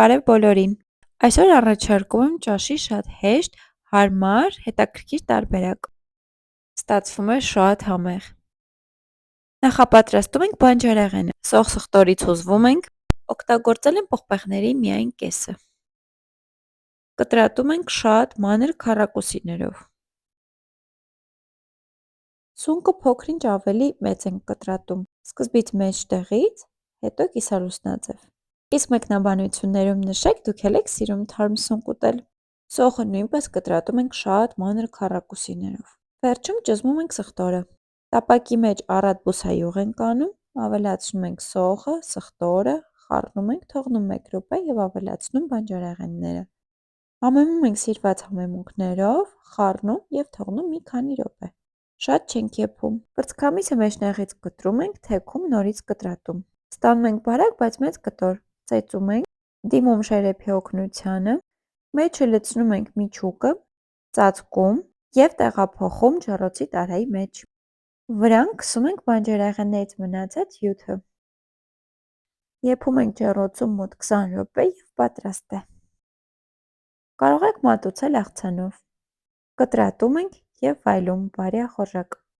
Բարև բոլորին։ Այսօր առաջարկում եմ ճաշի շատ հեշտ, հարմար, հետաքրքիր տարբերակ։ Ստացվում է շատ համեղ։ Նախապատրաստում ենք բանջարեղենը։ Սոխ սխտորից հուզվում ենք, օգտագործել եմ պղպեղների միայն կեսը։ Կտրատում ենք շատ մանր քառակուսիներով։ Սունկը փոքր-ինչ ավելի մեծ ենք կտրատում, սկզբից մեջտեղից, հետո կիսալուսնաձև։ Իսկ մեկնաբանություններում նշեք, դուք էլ եք սիրում թարմ սունկ ուտել։ Սոխը նույնպես կտրատում ենք շատ մանր քառակուսիներով։ Վերջում ճզմում ենք սխտորը։ Տապակի մեջ առատ բուսայուղ ենք անում, ավելացնում ենք սոխը, սխտորը, խառնում ենք, թողնում 1 րոպե և ավելացնում բանջարեղենները։ Համեմում ենք սիրված համեմունքներով, խառնում և թողնում մի քանի րոպե։ Շատ չենք եփում։ Կրծքամիսը մեջտեղից կտրում ենք, թեքում նորից կտրատում։ Ստանում ենք բարակ, բայց մեծ կտոր, ծեծում ենք, դիմում շերեփի օգնությանը, մեջը լցնում ենք միջուկը, ծածկում և տեղափոխում ջեռոցի տարայի մեջ։ Վրան քսում ենք բանջարեղեններից մնացած հյութը։ Եփում ենք ջեռոցում մոտ 20 րոպե և պատրաստ է։ Կարող եք մատուցել աղցանով։ Կտրատում ենք և վայելում բարյախորժակ։